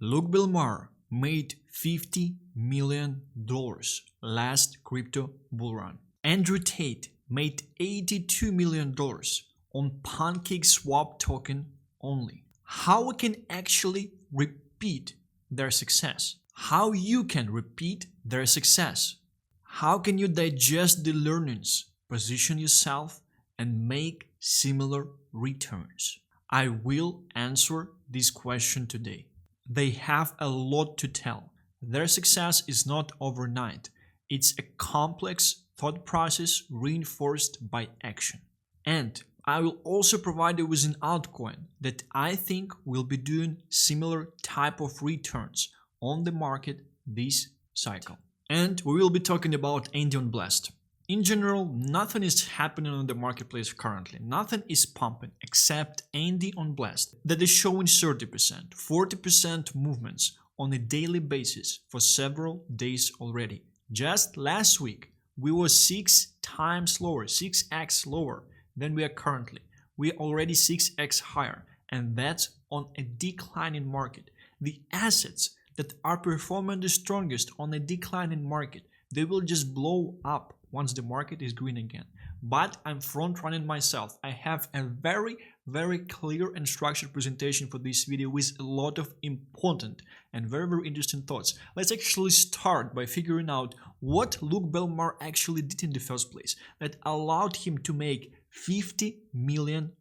Luke Belmar made $50 million last crypto bull run. Andrew Tate made $82 million on PancakeSwap token only. How we can actually repeat their success? How you can repeat their success? How can you digest the learnings, position yourself, and make similar returns? I will answer this question today. They have a lot to tell. Their success is not overnight. It's a complex thought process reinforced by action. And I will also provide you with an altcoin that I think will be doing similar type of returns on the market this cycle. And we will be talking about Andy on Blast. In general, nothing is happening on the marketplace currently. Nothing is pumping except Andy on Blast that is showing 30%, 40% movements on a daily basis for several days already. Just last week, we were 6 times lower, 6x lower than we are currently. We are already 6x higher, and that's on a declining market. The assets that are performing the strongest on a declining market, they will just blow up once the market is green again. But I'm front running myself. I have a very clear and structured presentation for this video with a lot of important and very interesting thoughts. Let's actually start by figuring out what Luke Belmar actually did in the first place that allowed him to make $50 million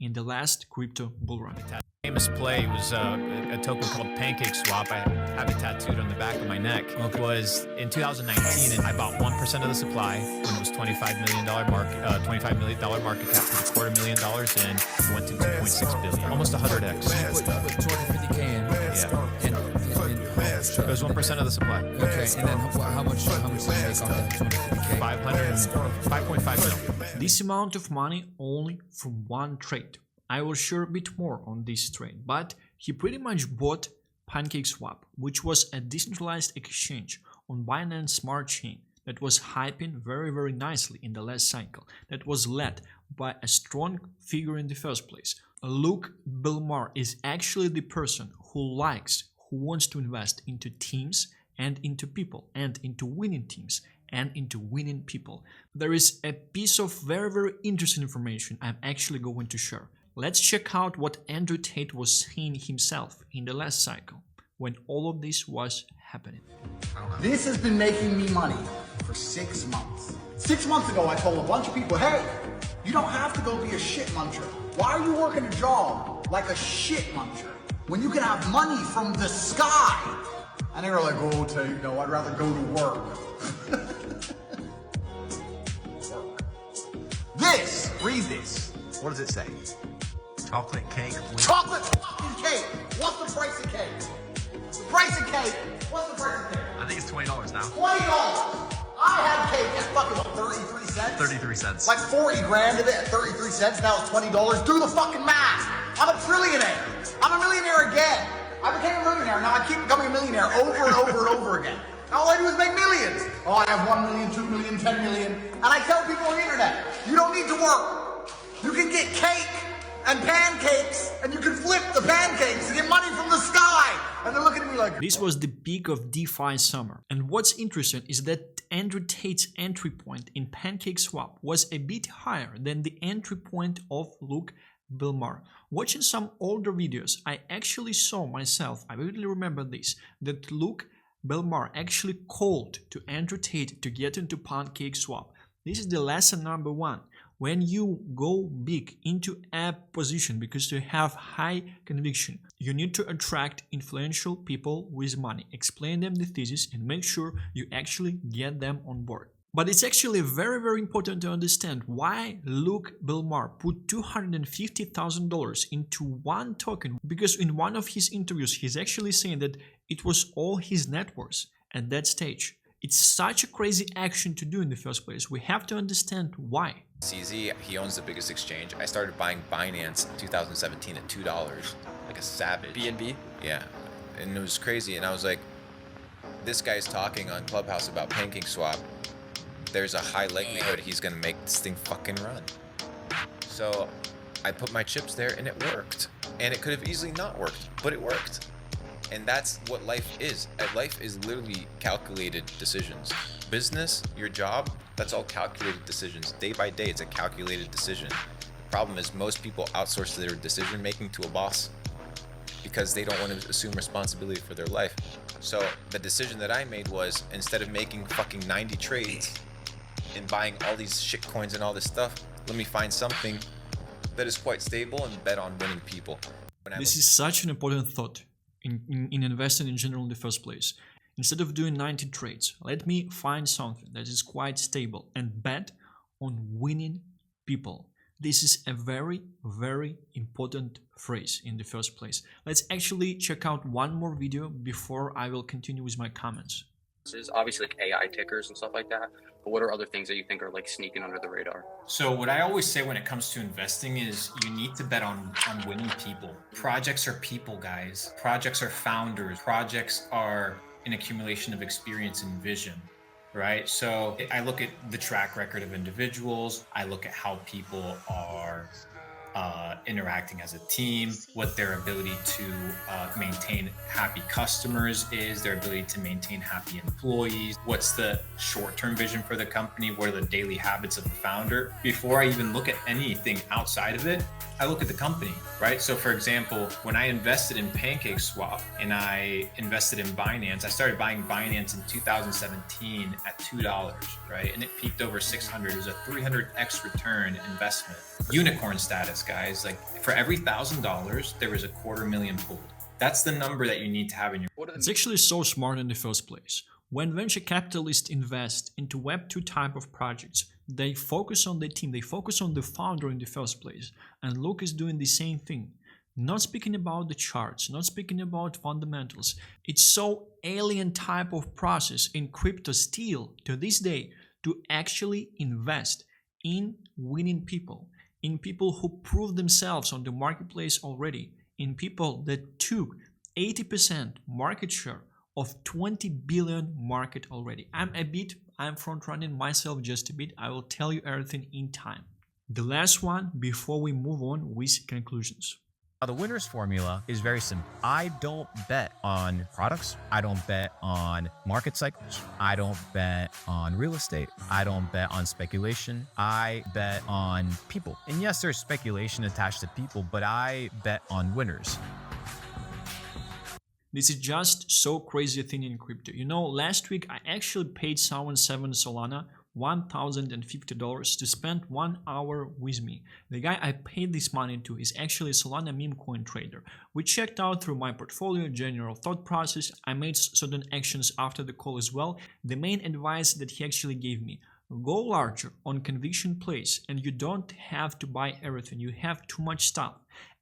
in the last crypto bull run. Famous play was a token called PancakeSwap. I have it tattooed on the back of my neck. It was in 2019, and I bought 1% of the supply when it was $25 million market cap. Put $250,000 in, it went to 2.6 billion, almost 100x. $250K in. Yeah. It was 1% of the supply. Okay, and then how much did you make off that 250K? 5.5 million. This amount of money only from one trade. I will share a bit more on this trade, but he pretty much bought PancakeSwap, which was a decentralized exchange on Binance Smart Chain that was hyping very nicely in the last cycle, that was led by a strong figure in the first place. Luke Belmar is actually the person who wants to invest into teams and into people and into winning teams and into winning people. There is a piece of very interesting information I'm actually going to share. Let's check out what Andrew Tate was saying himself in the last cycle when all of this was happening. This has been making me money for 6 months. 6 months ago, I told a bunch of people, hey, you don't have to go be a shit muncher. Why are you working a job like a shit muncher when you can have money from the sky? And they were like, oh, Tate, no, I'd rather go to work. Read this. What does it say? Chocolate cake. Chocolate fucking cake. What's the price of cake? The price of cake. What's the price of cake? I think it's $20 now. $20. I had cake at fucking what, 33 cents? 33 cents. Like 40 grand of it at 33 cents. Now it's $20. Do the fucking math. I'm a trillionaire. I'm a millionaire again. I became a millionaire. Now I keep becoming a millionaire over and over again. Now all I do is make millions. Oh, I have 1 million, 2 million, 10 million. And I tell people on the internet, you don't need to work. You can get cake and pancakes, and you can flip the pancakes and get money from the sky. And they're looking at me like... This was the peak of DeFi summer. And what's interesting is that Andrew Tate's entry point in PancakeSwap was a bit higher than the entry point of Luke Belmar. Watching some older videos, I actually saw myself, I vividly remember this, that Luke Belmar actually called to Andrew Tate to get into PancakeSwap. This is the lesson number 1. When you go big into a position because you have high conviction, you need to attract influential people with money, explain them the thesis, and make sure you actually get them on board. But it's actually very important to understand why Luke Belmar put $250,000 into one token, because in one of his interviews he's actually saying that it was all his net worth at that stage. It's such a crazy action to do in the first place. We have to understand why. CZ, he owns the biggest exchange. I started buying Binance in 2017 at $2, like a savage. BNB? Yeah, and it was crazy. And I was like, this guy's talking on Clubhouse about PancakeSwap. There's a high likelihood he's gonna make this thing fucking run. So I put my chips there and it worked. And it could have easily not worked, but it worked. And that's what life is. Life is literally calculated decisions. Business, your job, that's all calculated decisions. Day by day, it's a calculated decision. The problem is most people outsource their decision making to a boss because they don't want to assume responsibility for their life. So the decision that I made was, instead of making fucking 90 trades and buying all these shit coins and all this stuff, let me find something that is quite stable and bet on winning people. This is such an important thought in investing in general in the first place. Instead of doing 90 trades, let me find something that is quite stable and bet on winning people. This is a very, very important phrase in the first place. Let's actually check out one more video before I will continue with my comments. Obviously like AI tickers and stuff like that, but what are other things that you think are like sneaking under the radar? So what I always say when it comes to investing is you need to bet on winning people. Projects are people, guys. Projects are founders. Projects are an accumulation of experience and vision, right? So I look at the track record of individuals. I look at how people are interacting as a team, what their ability to maintain happy customers is, their ability to maintain happy employees, what's the short-term vision for the company, what are the daily habits of the founder. Before I even look at anything outside of it, I look at the company, right? So for example, when I invested in PancakeSwap and I invested in Binance, I started buying Binance in 2017 at $2, right? And it peaked over 600. It was a 300x return investment. Unicorn status, guys. Like for every $1,000, there was $250,000 pulled. That's the number that you need to have in your. It's actually so smart in the first place. When venture capitalists invest into Web2 type of projects, they focus on the team, they focus on the founder in the first place. And Luke is doing the same thing. Not speaking about the charts, not speaking about fundamentals. It's so alien type of process in crypto still to this day to actually invest in winning people, in people who prove themselves on the marketplace already, in people that took 80% market share of 20 billion market already. I'm front running myself just a bit. I will tell you everything in time. The last one before we move on with conclusions. The winner's formula is very simple. I don't bet on products. I don't bet on market cycles. I don't bet on real estate. I don't bet on speculation. I bet on people. And yes, there's speculation attached to people, but I bet on winners. This is just so crazy thing in crypto. You know, last week I actually paid someone 7 Solana, $1,050 to spend 1 hour with me. The guy I paid this money to is actually a Solana Memecoin trader. We checked out through my portfolio, general thought process. I made certain actions after the call as well. The main advice that he actually gave me: go larger on conviction plays, and you don't have to buy everything. You have too much stuff.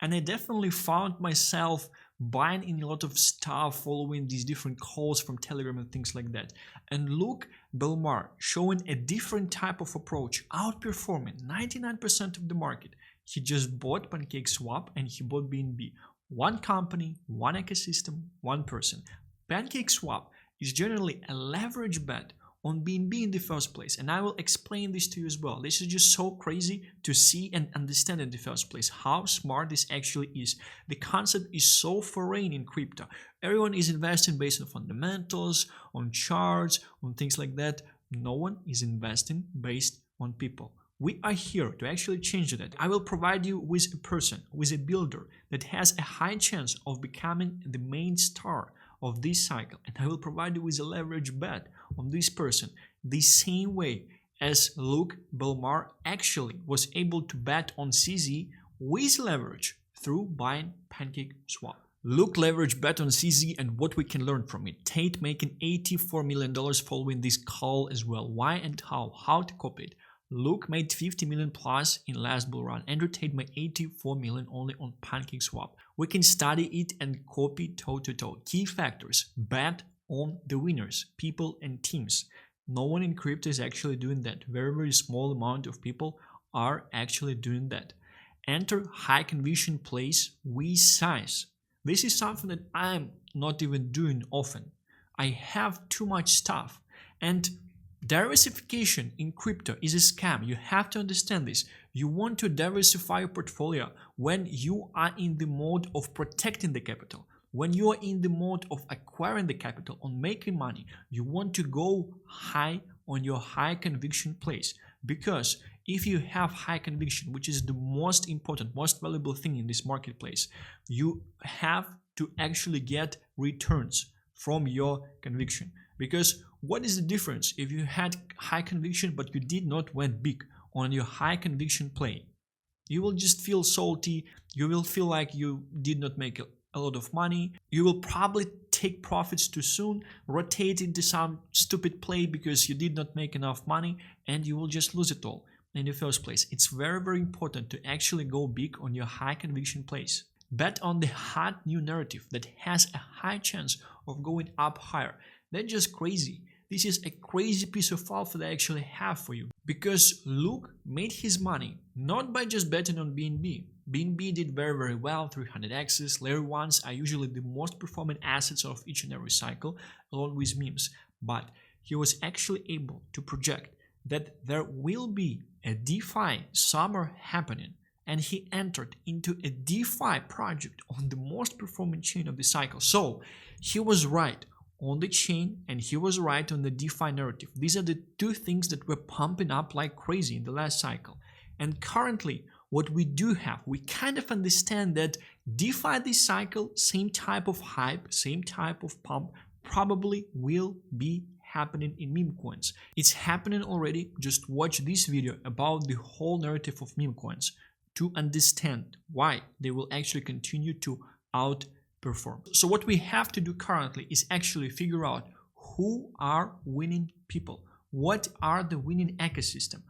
And I definitely found myself buying in a lot of stuff, following these different calls from Telegram and things like that. And look, Belmar showing a different type of approach, outperforming 99% of the market. He just bought PancakeSwap and he bought BNB. One company, one ecosystem, one person. PancakeSwap is generally a leverage bet on BNB in the first place, and I will explain this to you as well. This is just so crazy to see and understand in the first place how smart this actually is. The concept is so foreign in crypto. Everyone is investing based on fundamentals, on charts, on things like that. No one is investing based on people. We are here to actually change that. I will provide you with a person, with a builder that has a high chance of becoming the main star of this cycle, and I will provide you with a leverage bet on this person the same way as Luke Belmar actually was able to bet on CZ with leverage through buying PancakeSwap. Luke leverage bet on CZ and what we can learn from it. Tate making $84 million following this call as well. Why and how to copy it. Luke made 50 million plus in last bull run. Andrew Tate made 84 million only on PancakeSwap. We can study it and copy toe to toe. Key factors: bet on the winners, people and teams. No one in crypto is actually doing that. Very, very small amount of people are actually doing that. Enter high conviction plays with size. This is something that I'm not even doing often. I have too much stuff, and diversification in crypto is a scam. You have to understand this. You want to diversify your portfolio when you are in the mode of protecting the capital. When you are in the mode of acquiring the capital, on making money, you want to go high on your high conviction plays, because if you have high conviction, which is the most important, most valuable thing in this marketplace, you have to actually get returns from your conviction. Because what is the difference if you had high conviction but you did not went big on your high conviction play? You will just feel salty, you will feel like you did not make a lot of money, you will probably take profits too soon, rotate into some stupid play because you did not make enough money, and you will just lose it all in the first place. It's very, very important to actually go big on your high conviction plays. Bet on the hot new narrative that has a high chance of going up higher. That's just crazy. This is a crazy piece of alpha that I actually have for you. Because Luke made his money not by just betting on BNB. BNB did very, very well, 300x's. Layer 1s are usually the most performing assets of each and every cycle, along with memes. But he was actually able to project that there will be a DeFi summer happening. And he entered into a DeFi project on the most performing chain of the cycle. So he was right on the chain and he was right on the DeFi narrative. These are the two things that were pumping up like crazy in the last cycle. And currently, what we do have, we kind of understand that DeFi this cycle, same type of hype, same type of pump, probably will be happening in meme coins. It's happening already. Just watch this video about the whole narrative of meme coins to understand why they will actually continue to outperform. So what we have to do currently is actually figure out who are winning people. What are the winning ecosystem?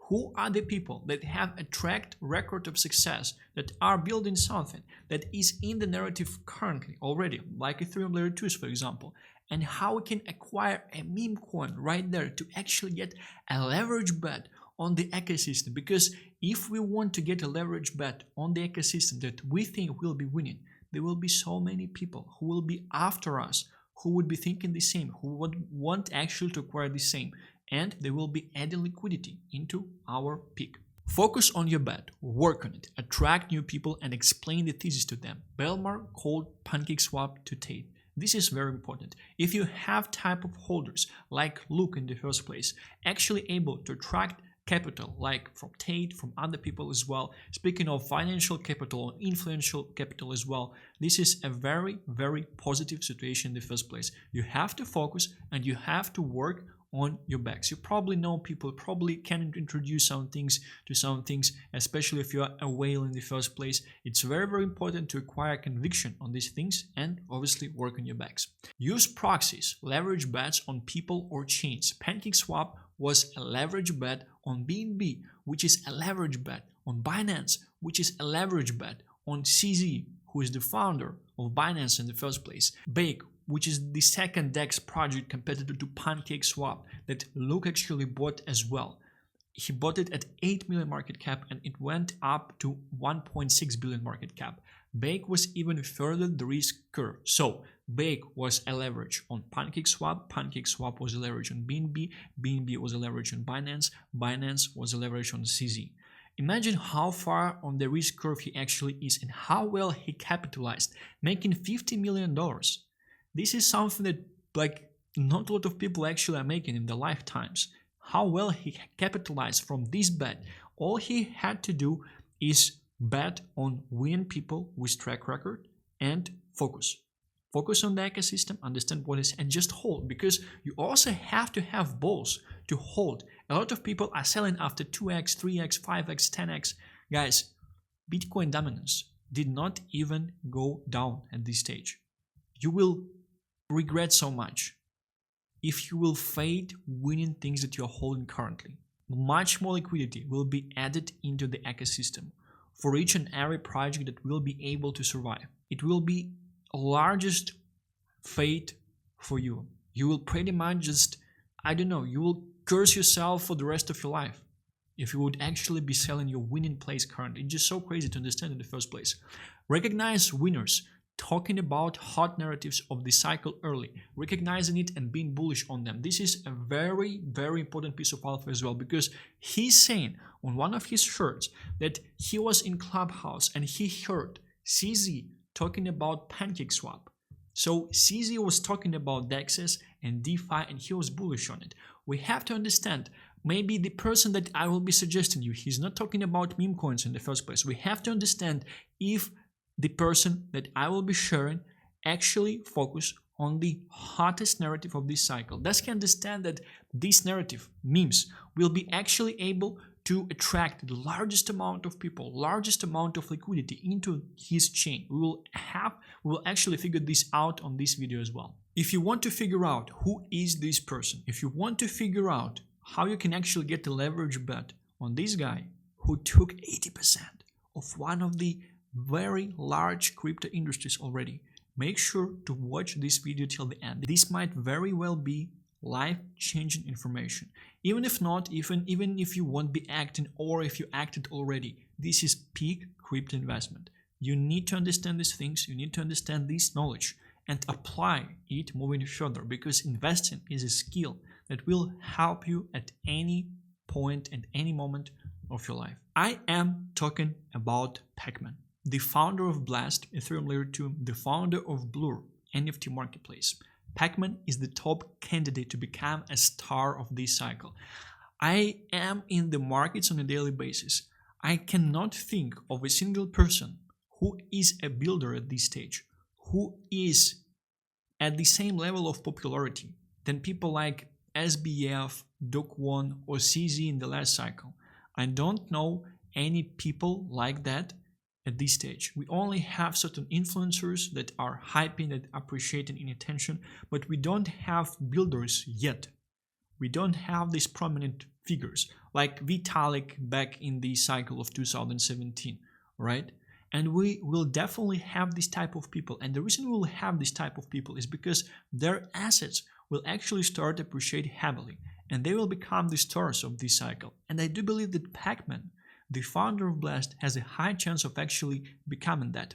Who are the people that have a track record of success, that are building something that is in the narrative currently already, like Ethereum Layer 2s, for example, and how we can acquire a meme coin right there to actually get a leverage bet on the ecosystem. Because if we want to get a leverage bet on the ecosystem that we think will be winning, there will be so many people who will be after us, who would be thinking the same, who would want actually to acquire the same, and they will be adding liquidity into our peak. Focus on your bet, work on it, attract new people and explain the thesis to them. Belmar called PancakeSwap to Tate. This is very important. If you have type of holders like Luke in the first place, actually able to attract capital like from Tate, from other people as well. Speaking of financial capital, influential capital as well, this is a very, very positive situation in the first place. You have to focus and you have to work on your backs. You probably know people, probably can introduce some things to some things, especially if you are a whale in the first place. It's very, very important to acquire conviction on these things and obviously work on your backs. Use proxies, leverage bets on people or chains. PancakeSwap was a leverage bet on BNB, which is a leverage bet on Binance, which is a leverage bet on CZ, who is the founder of Binance in the first place. Bake, which is the second DEX project competitor to PancakeSwap that Luke actually bought as well. He bought it at 8 million market cap and it went up to 1.6 billion market cap. Bake was even further the risk curve. So Bake was a leverage on PancakeSwap, PancakeSwap was a leverage on BNB, BNB was a leverage on Binance, Binance was a leverage on CZ. Imagine how far on the risk curve he actually is and how well he capitalized, making $50 million. This is something that like not a lot of people actually are making in their lifetimes. How well he capitalized from this bet. All he had to do is bet on winning people with track record and focus. Focus on the ecosystem, understand what is, and just hold, because you also have to have balls to hold. A lot of people are selling after 2x, 3x, 5x, 10x. Guys, Bitcoin dominance did not even go down at this stage. You will regret so much if you will fade winning things that you're holding currently. Much more liquidity will be added into the ecosystem for each and every project that will be able to survive. It will be largest fate for you. You will pretty much just, I don't know, you will curse yourself for the rest of your life if you would actually be selling your winning plays currently. It's just so crazy to understand in the first place. Recognize winners, talking about hot narratives of the cycle early, recognizing it and being bullish on them. This is a very, very important piece of alpha as well, because he's saying on one of his shirts that he was in Clubhouse and he heard CZ talking about PancakeSwap. So CZ was talking about DEXs and DeFi and he was bullish on it. We have to understand, maybe the person that I will be suggesting you, he's not talking about meme coins in the first place. We have to understand if the person that I will be sharing actually focus on the hottest narrative of this cycle. Thus can understand that this narrative, memes, will be actually able to attract the largest amount of people, largest amount of liquidity into his chain. We will actually figure this out on this video as well. If you want to figure out who is this person, if you want to figure out how you can actually get a leverage bet on this guy who took 80% of one of the very large crypto industries already, make sure to watch this video till the end. This might very well be life-changing information. Even if not, even if you won't be acting or if you acted already, this is peak crypto investment. You need to understand these things, you need to understand this knowledge and apply it moving further, because investing is a skill that will help you at any point and any moment of your life. I am talking about Pacman, the founder of Blast, Ethereum Layer 2, the founder of Blur, NFT marketplace. Pacman is the top candidate to become a star of this cycle. I am in the markets on a daily basis. I cannot think of a single person who is a builder at this stage, who is at the same level of popularity than people like SBF, Duck1 or CZ in the last cycle. I don't know any people like that at this stage. We only have certain influencers that are hyping, that appreciating in attention, but we don't have builders yet. We don't have these prominent figures like Vitalik back in the cycle of 2017, right? And we will definitely have this type of people. And the reason we will have this type of people is because their assets will actually start to appreciate heavily and they will become the stars of this cycle. And I do believe that Pacman, the founder of Blast, has a high chance of actually becoming that.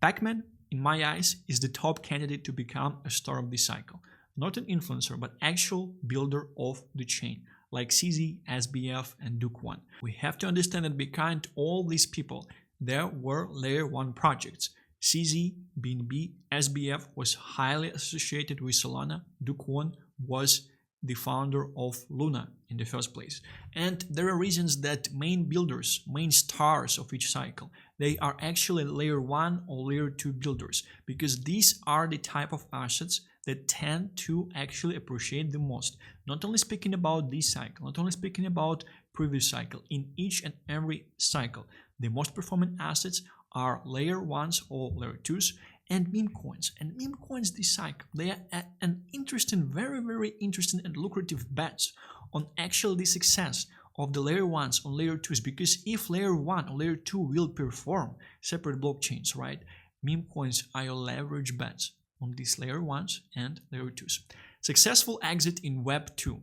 Pacman, in my eyes, is the top candidate to become a star of this cycle. Not an influencer, but actual builder of the chain, like CZ, SBF, and Duck1. We have to understand that behind all these people, there were layer 1 projects. CZ, BNB, SBF was highly associated with Solana. Duck1 was the founder of Luna in the first place. And there are reasons that main builders, main stars of each cycle, they are actually layer 1 or layer 2 builders, because these are the type of assets that tend to actually appreciate the most. Not only speaking about this cycle, not only speaking about previous cycle, in each and every cycle, the most performing assets are layer 1s or layer 2s and meme coins. And meme coins this cycle, they are an interesting, very interesting and lucrative bets on actually the success of the layer 1s on layer 2s, because if layer 1 or layer 2 will perform separate blockchains, right, meme coins are your leverage bets on these layer 1s and layer 2s. Successful exit in Web 2.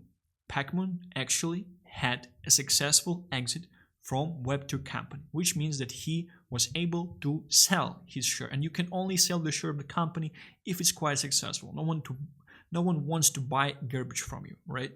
Pacman actually had a successful exit from Web 2 company, which means that he was able to sell his share, and you can only sell the share of the company if it's quite successful. No one wants to buy garbage from you, right?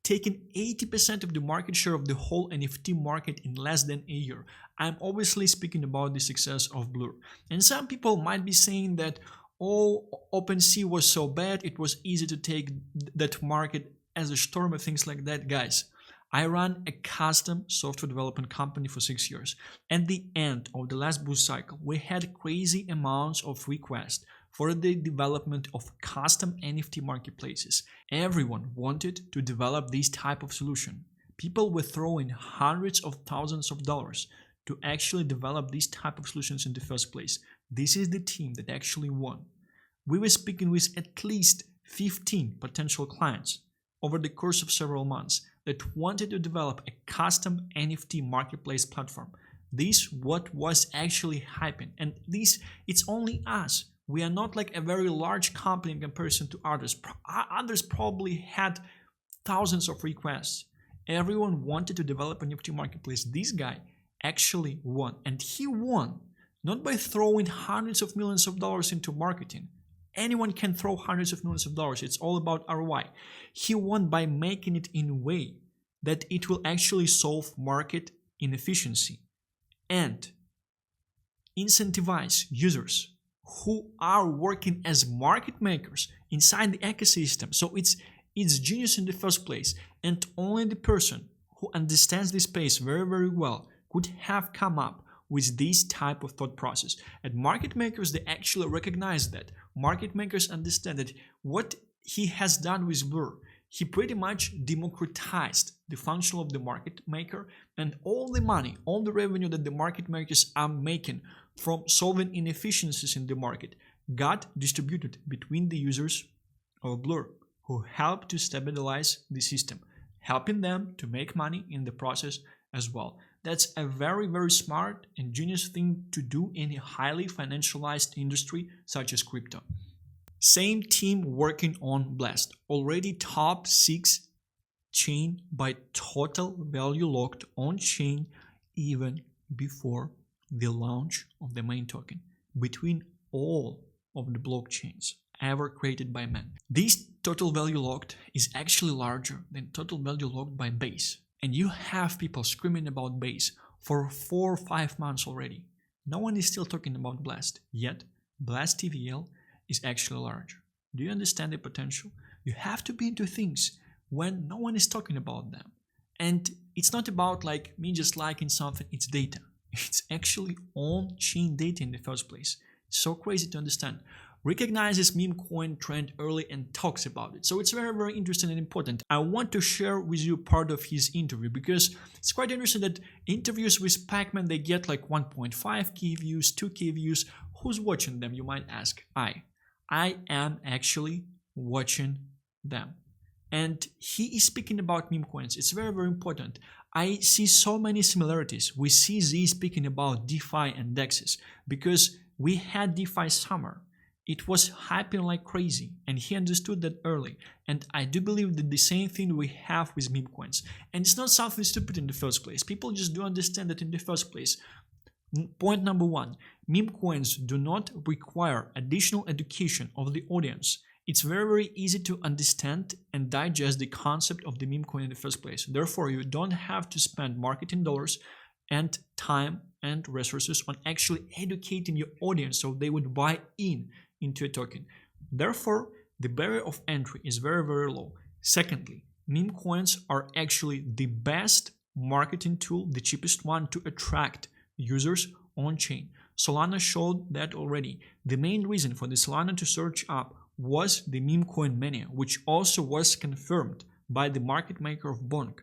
Taking 80% of the market share of the whole NFT market in less than a year. I'm obviously speaking about the success of Blur. And some people might be saying that, oh, OpenSea was so bad, it was easy to take that market as a storm and things like that. Guys, I ran a custom software development company for 6 years. At the end of the last boost cycle, we had crazy amounts of requests for the development of custom NFT marketplaces. Everyone wanted to develop this type of solution. People were throwing hundreds of thousands of dollars to actually develop these type of solutions in the first place. This is the team that actually won. We were speaking with at least 15 potential clients over the course of several months that wanted to develop a custom NFT marketplace platform. This what was actually hyping, and this, it's only us. We are not like a very large company in comparison to others. Others probably had thousands of requests. Everyone wanted to develop an NFT marketplace. This guy actually won, and he won not by throwing hundreds of millions of dollars into marketing. Anyone can throw hundreds of millions of dollars. It's all about ROI. He won by making it in a way that it will actually solve market inefficiency and incentivize users who are working as market makers inside the ecosystem. So it's genius in the first place, and only the person who understands this space very, very well could have come up with this type of thought process. And market makers, they actually recognize that. Market makers understand that what he has done with Blur, he pretty much democratized the function of the market maker, and all the money, all the revenue that the market makers are making from solving inefficiencies in the market got distributed between the users of Blur, who helped to stabilize the system, helping them to make money in the process as well. That's a very, very smart and genius thing to do in a highly financialized industry such as crypto. Same team working on Blast, already top 6 chain by total value locked on chain even before the launch of the main token between all of the blockchains ever created by man. This total value locked is actually larger than total value locked by Base. And you have people screaming about Base for 4 or 5 months already. No one is still talking about Blast, yet Blast TVL is actually larger. Do you understand the potential? You have to be into things when no one is talking about them. And it's not about like me just liking something, it's data. It's actually on-chain data in the first place. It's so crazy to understand. Recognizes Memecoin trend early and talks about it. So it's very, very interesting and important. I want to share with you part of his interview because it's quite interesting that interviews with Pacman, they get like 1.5k views, 2k views. Who's watching them, you might ask? I am actually watching them. And he is speaking about meme coins. It's very, very important. I see so many similarities. We see Z speaking about DeFi and DEXs because we had DeFi summer. It was hyping like crazy, and he understood that early. And I do believe that the same thing we have with meme coins. And it's not something stupid in the first place. People just do understand that in the first place. Point number 1, meme coins do not require additional education of the audience. It's very, very easy to understand and digest the concept of the meme coin in the first place. Therefore, you don't have to spend marketing dollars and time and resources on actually educating your audience so they would buy into a token. Therefore, the barrier of entry is very, very low. Secondly, meme coins are actually the best marketing tool, the cheapest one to attract users on chain. Solana showed that already. The main reason for the Solana to surge up was the meme coin mania, which also was confirmed by the market maker of Bonk.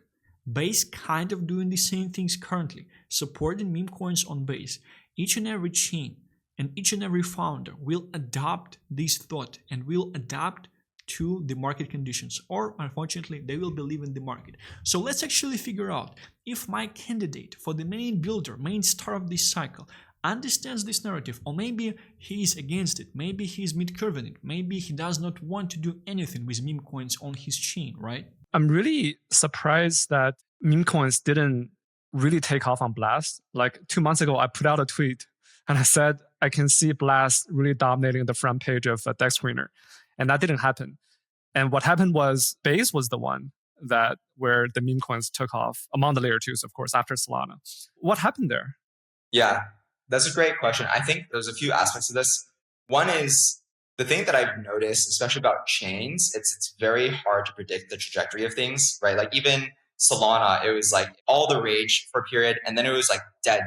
Base kind of doing the same things currently, supporting meme coins on Base. Each and every chain and each and every founder will adopt this thought and will adapt to the market conditions, or unfortunately they will believe in the market. So let's actually figure out if my candidate for the main builder, main star of this cycle understands this narrative, or maybe he is against it, maybe he is mid-curving it, maybe he does not want to do anything with meme coins on his chain, right? I'm really surprised that meme coins didn't really take off on Blast. Like 2 months ago, I put out a tweet and I said, I can see Blast really dominating the front page of Dex Screener. And that didn't happen. And what happened was Base was the one where the meme coins took off among the layer 2s, of course, after Solana. What happened there? Yeah, that's a great question. I think there's a few aspects of this. One is the thing that I've noticed, especially about chains, it's very hard to predict the trajectory of things, right? Like even Solana, it was like all the rage for a period, and then it was like dead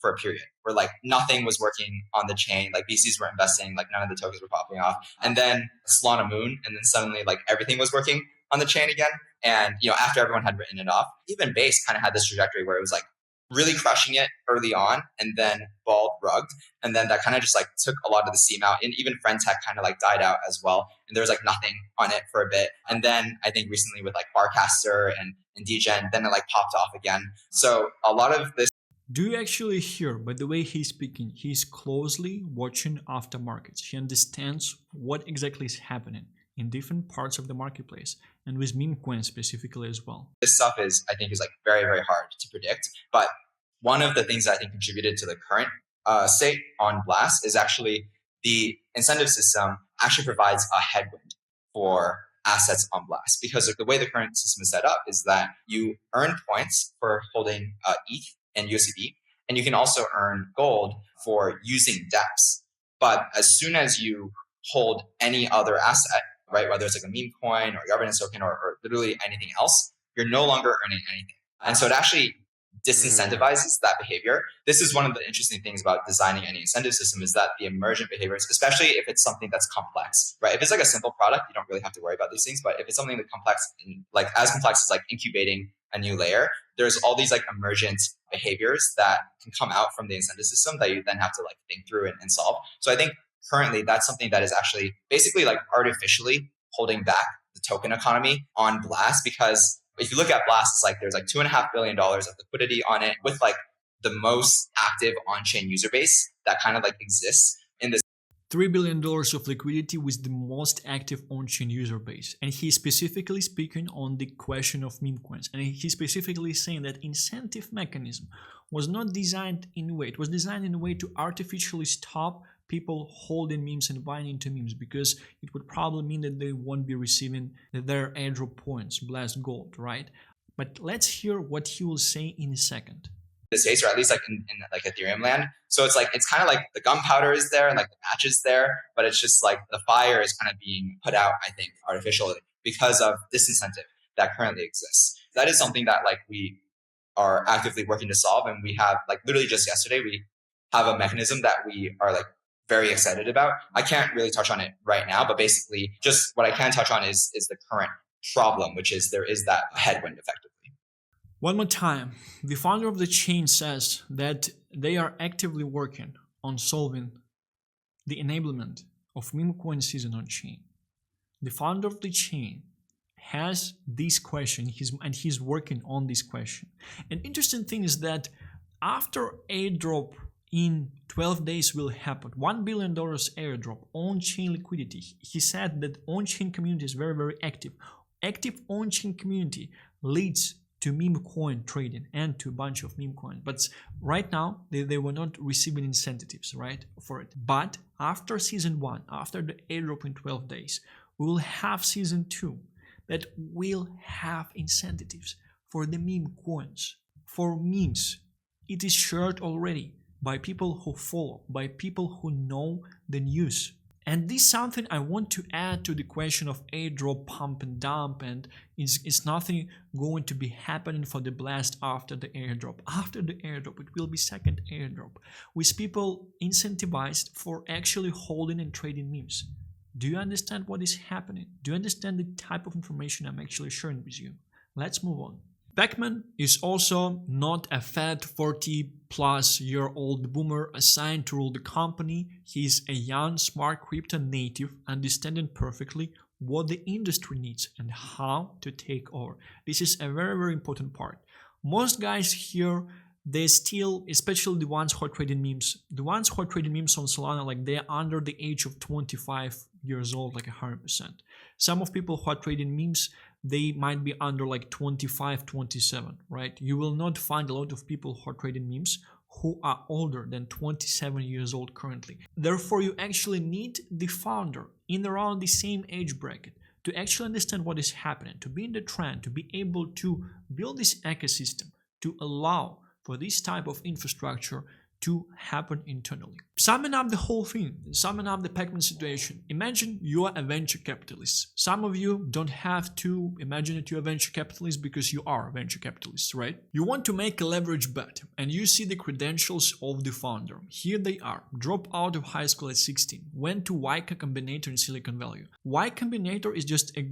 for a period where like nothing was working on the chain, like VCs were investing, like none of the tokens were popping off. And then Solana Moon, and then suddenly like everything was working on the chain again. And after everyone had written it off, even Base kind of had this trajectory where it was like really crushing it early on and then bald rugged. And then that kind of just like took a lot of the steam out. And even Friendtech kind of like died out as well. And there was like nothing on it for a bit. And then I think recently with like Barcaster and Degen, then it like popped off again. So a lot of this. Do you actually hear, by the way he's speaking, he's closely watching after markets. He understands what exactly is happening in different parts of the marketplace and with meme coins specifically as well. This stuff I think is like very, very hard to predict. But one of the things that I think contributed to the current state on Blast is actually the incentive system actually provides a headwind for assets on Blast, because the way the current system is set up is that you earn points for holding ETH and USDT, and you can also earn gold for using dApps. But as soon as you hold any other asset, right, whether it's like a meme coin or governance token or literally anything else, you're no longer earning anything. And so it actually disincentivizes that behavior. This is one of the interesting things about designing any incentive system is that the emergent behaviors, especially if it's something that's complex, right? If it's like a simple product, you don't really have to worry about these things. But if it's something that complex, like as complex as like incubating a new layer, there's all these like emergent behaviors that can come out from the incentive system that you then have to like think through and solve. So I think currently that's something that is actually basically like artificially holding back the token economy on Blast, because if you look at Blast, it's like there's like $2.5 billion of liquidity on it with like the most active on-chain user base that kind of like exists in this. $3 billion of liquidity with the most active on-chain user base. And he's specifically speaking on the question of meme coins. And he's specifically saying that incentive mechanism was not designed in a way, it was designed in a way to artificially stop people holding memes and buying into memes, because it would probably mean that they won't be receiving their airdrop points, Blast Gold, right? But let's hear what he will say in a second. This case, or at least like in like Ethereum land. So it's like, it's kind of like the gunpowder is there and like the match is there, but it's just like the fire is kind of being put out, I think, artificially because of disincentive that currently exists. That is something that like we are actively working to solve. And we have like literally just yesterday, we have a mechanism that we are like very excited about. I can't really touch on it right now, but basically just what I can touch on is the current problem, which is there is that headwind effectively. One more time, the founder of the chain says that they are actively working on solving the enablement of Memecoin season on chain. The founder of the chain has this question, and he's working on this question. An interesting thing is that after airdrop in 12 days will happen, $1 billion airdrop on-chain liquidity. He said that on-chain community is very, very active. Active on-chain community leads to meme coin trading and to a bunch of meme coins. But right now, they were not receiving incentives, right, for it. But after season 1, after the airdrop in 12 days, we will have season 2 that will have incentives for the meme coins, for memes. It is shared already by people who follow, by people who know the news. And this is something I want to add to the question of airdrop pump and dump, and it's nothing going to be happening for the Blast after the airdrop. After the airdrop, it will be second airdrop, with people incentivized for actually holding and trading memes. Do you understand what is happening? Do you understand the type of information I'm actually sharing with you? Let's move on. Pacman is also not a fat 40-plus-year-old boomer assigned to rule the company. He's a young, smart crypto native, understanding perfectly what the industry needs and how to take over. This is a very, very important part. Most guys here, they still, especially the ones who are trading memes, the ones who are trading memes on Solana, like they're under the age of 25 years old, like 100%. Some of people who are trading memes, they might be under like 25, 27, right? You will not find a lot of people who are trading memes who are older than 27 years old currently. Therefore, you actually need the founder in around the same age bracket to actually understand what is happening, to be in the trend, to be able to build this ecosystem, to allow for this type of infrastructure to happen internally. Summing up the whole thing, summing up the Pacman situation, imagine you are a venture capitalist. Some of you don't have to imagine that you're a venture capitalist because you are a venture capitalist, right? You want to make a leverage bet and you see the credentials of the founder. Here they are. Drop out of high school at 16, went to Y Combinator in Silicon Valley. Y Combinator is just a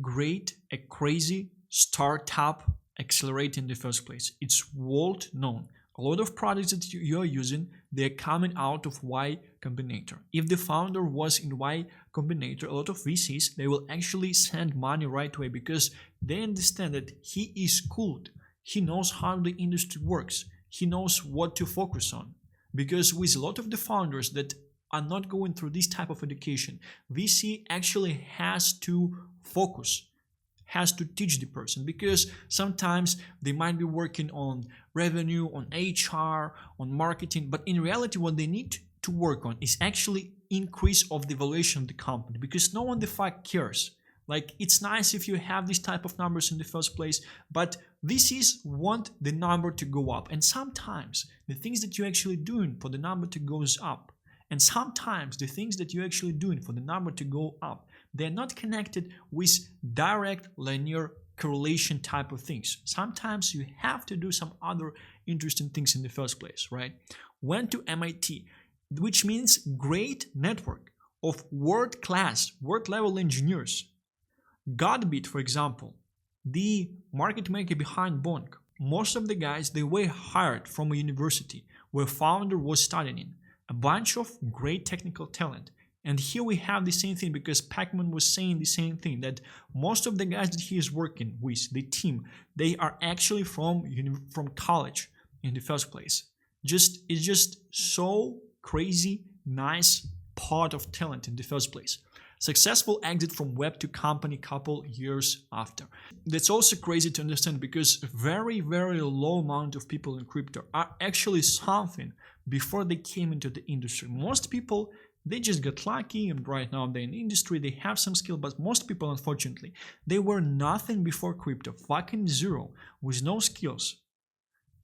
crazy startup accelerator in the first place. It's world known. A lot of products that you are using, they're coming out of Y Combinator. If the founder was in Y Combinator, a lot of VCs, they will actually send money right away because they understand that he is cooled. He knows how the industry works. He knows what to focus on. Because with a lot of the founders that are not going through this type of education, VC actually has to focus, has to teach the person, because sometimes they might be working on revenue, on HR, on marketing, but in reality what they need to work on is actually increase of the valuation of the company, because no one the fuck cares. Like, it's nice if you have this type of numbers in the first place, but VCs want the number to go up, and sometimes the things that you're actually doing for the number to goes up And sometimes the things that you're actually doing for the number to go up, they're not connected with direct linear correlation type of things. Sometimes you have to do some other interesting things in the first place, right? Went to MIT, which means great network of world-class, world-level engineers. Godbit, for example, the market maker behind Bonk, most of the guys, they were hired from a university where founder was studying in. A bunch of great technical talent. And here we have the same thing, because Pacman was saying the same thing, that most of the guys that he is working with, the team, they are actually from college in the first place. It's just so crazy, nice part of talent in the first place. Successful exit from web to company couple years after. That's also crazy to understand, because very, very low amount of people in crypto are actually something before they came into the industry. Most people, they just got lucky, and right now they're in the industry, they have some skill, but most people, unfortunately, they were nothing before crypto, fucking zero, with no skills.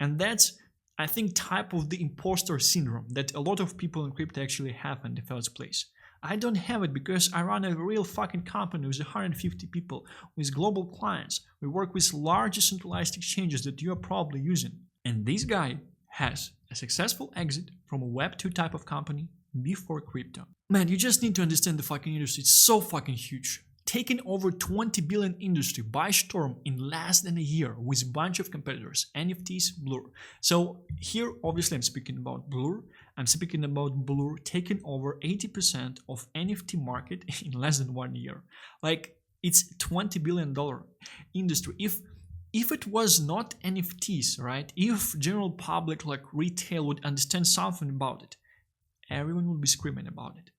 And that's, I think, type of the imposter syndrome that a lot of people in crypto actually have in the first place. I don't have it because I run a real fucking company with 150 people, with global clients. We work with large centralized exchanges that you are probably using. And this guy has a successful exit from a Web 2 type of company before crypto. Man, you just need to understand the fucking industry. It's so fucking huge. Taking over 20 billion industry by storm in less than a year with a bunch of competitors, NFTs, Blur. So here, obviously, I'm speaking about Blur. I'm speaking about Blur taking over 80% of NFT market in less than 1 year. Like, it's $20 billion industry. If it was not NFTs, right? If general public like retail would understand something about it, everyone will be screaming about it.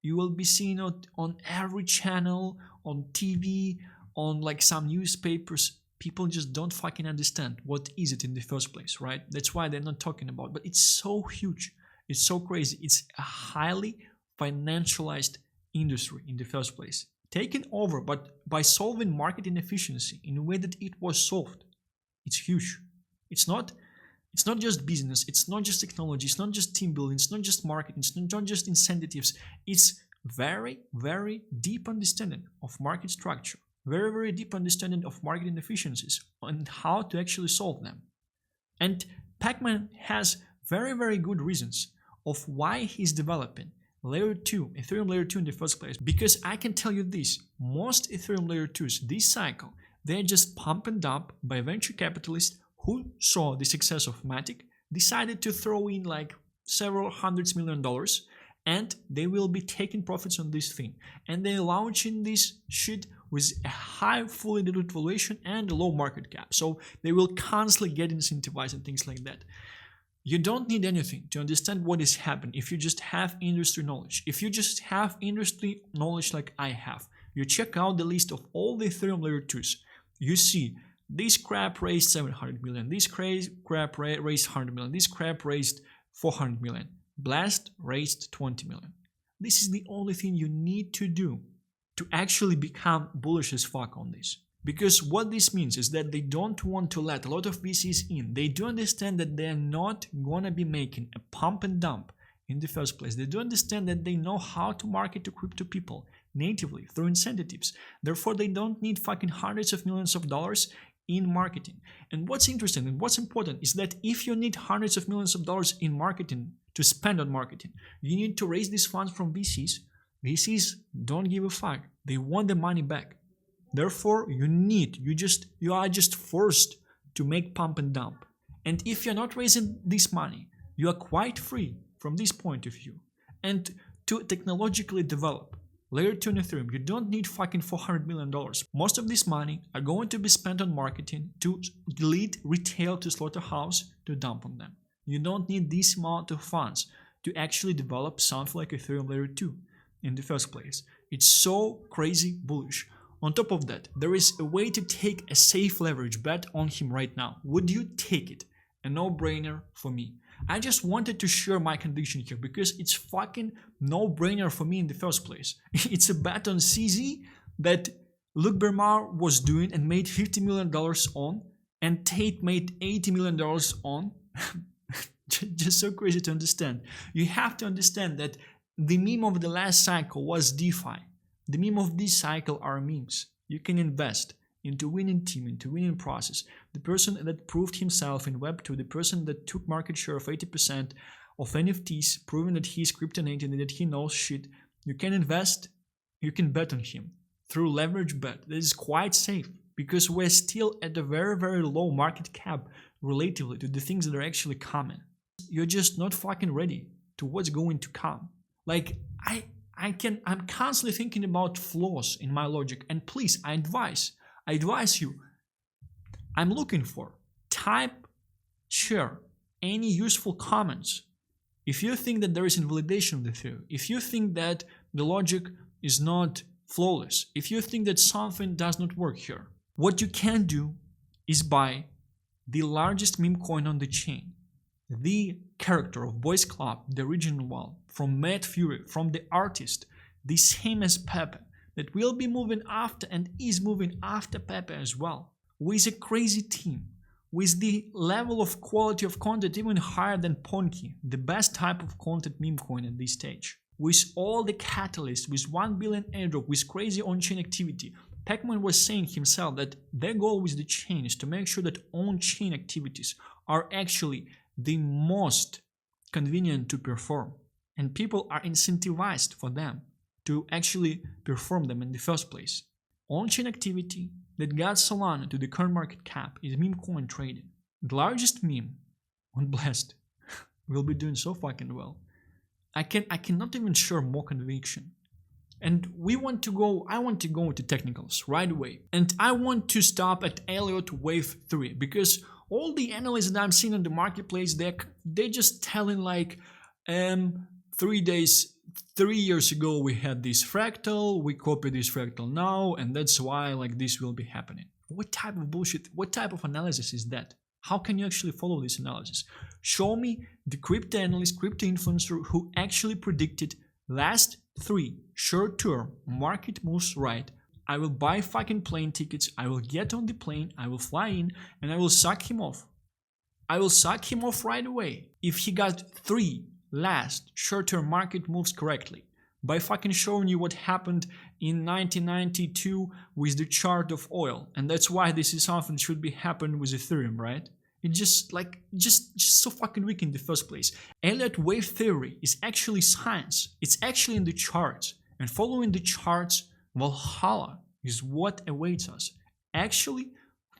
You will be seeing it on every channel, on TV, on like some newspapers. People just don't fucking understand what is it in the first place, right? That's why they're not talking about it. But it's so huge. It's so crazy. It's a highly financialized industry in the first place. Taken over, but by solving market inefficiency in a way that it was solved. It's huge. It's not just business, it's not just technology, it's not just team building, it's not just marketing, it's not just incentives. It's very, very deep understanding of market structure, very, very deep understanding of market inefficiencies and how to actually solve them. And Pacman has very, very good reasons of why he's developing Layer 2, Ethereum Layer 2 in the first place. Because I can tell you this, most Ethereum Layer 2s this cycle, they're just pumped and dumped by venture capitalists who saw the success of Matic, decided to throw in like several hundreds $1 million, and they will be taking profits on this thing. And they're launching this shit with a high fully diluted valuation and a low market cap. So they will constantly get incentivized and things like that. You don't need anything to understand what is happening if you just have industry knowledge. If you just have industry knowledge like I have, you check out the list of all the Ethereum Layer 2s. You see, this crap raised 700 million, this crap raised 100 million, this crap raised 400 million, Blast raised 20 million. This is the only thing you need to do to actually become bullish as fuck on this. Because what this means is that they don't want to let a lot of VCs in. They do understand that they're not gonna be making a pump and dump in the first place. They do understand that they know how to market to crypto people natively through incentives. Therefore, they don't need fucking hundreds of millions of dollars in marketing. And what's interesting and what's important is that if you need hundreds of millions of dollars in marketing to spend on marketing, you need to raise these funds from VCs. VCs don't give a fuck. They want the money back. Therefore, you are just forced to make pump and dump. And if you're not raising this money, you are quite free from this point of view. And to technologically develop Layer 2 and Ethereum, you don't need fucking $400 million. Most of this money are going to be spent on marketing to lead retail to slaughterhouse to dump on them. You don't need this amount of funds to actually develop something like Ethereum Layer 2 in the first place. It's so crazy bullish. On top of that, there is a way to take a safe leverage bet on him right now. Would you take it? A no-brainer for me. I just wanted to share my conviction here because it's fucking no-brainer for me in the first place. It's a bet on CZ that Belmar was doing and made $50 million on, and Tate made $80 million on. Just so crazy to understand. You have to understand that the meme of the last cycle was DeFi. The meme of this cycle are memes. You can invest into winning team, into winning process. The person that proved himself in Web2, the person that took market share of 80% of NFTs, proving that he's crypto native and that he knows shit. You can invest, you can bet on him through leverage bet. That is quite safe because we're still at a very, very low market cap relatively to the things that are actually coming. You're just not fucking ready to what's going to come. Like I'm constantly thinking about flaws in my logic, and please, I advise you, I'm looking for, type, share any useful comments. If you think that there is invalidation of the theory, if you think that the logic is not flawless, if you think that something does not work here, what you can do is buy the largest meme coin on the chain, the character of Boys Club, the original one, from Mad Fury, from the artist, the same as Pepe, that will be moving after and is moving after Pepe as well, with a crazy team, with the level of quality of content even higher than Ponky, the best type of content meme coin at this stage, with all the catalysts, with 1 billion airdrop, with crazy on-chain activity. Pacman was saying himself that their goal with the chain is to make sure that on-chain activities are actually the most convenient to perform, and people are incentivized for them to actually perform them in the first place. On-chain activity that got Solana to the current market cap is meme coin trading. The largest meme on Blast will be doing so fucking well. I cannot even share more conviction. And I want to go into technicals right away. And I want to stop at Elliott Wave 3 because all the analysts that I'm seeing on the marketplace, they're just telling like 3 years ago we had this fractal, we copied this fractal now, and that's why like this will be happening. What type of bullshit, what type of analysis is that? How can you actually follow this analysis? Show me the crypto analyst, crypto influencer who actually predicted last 3 short-term market moves right. I will buy fucking plane tickets, I will get on the plane, I will fly in, and I will suck him off. I will suck him off right away if he got 3 last short-term market moves correctly, by fucking showing you what happened in 1992 with the chart of oil. And that's why this is something that should be happening with Ethereum, right? It's just so fucking weak in the first place. Elliott wave theory is actually science. It's actually in the charts. And following the charts, Valhalla is what awaits us. Actually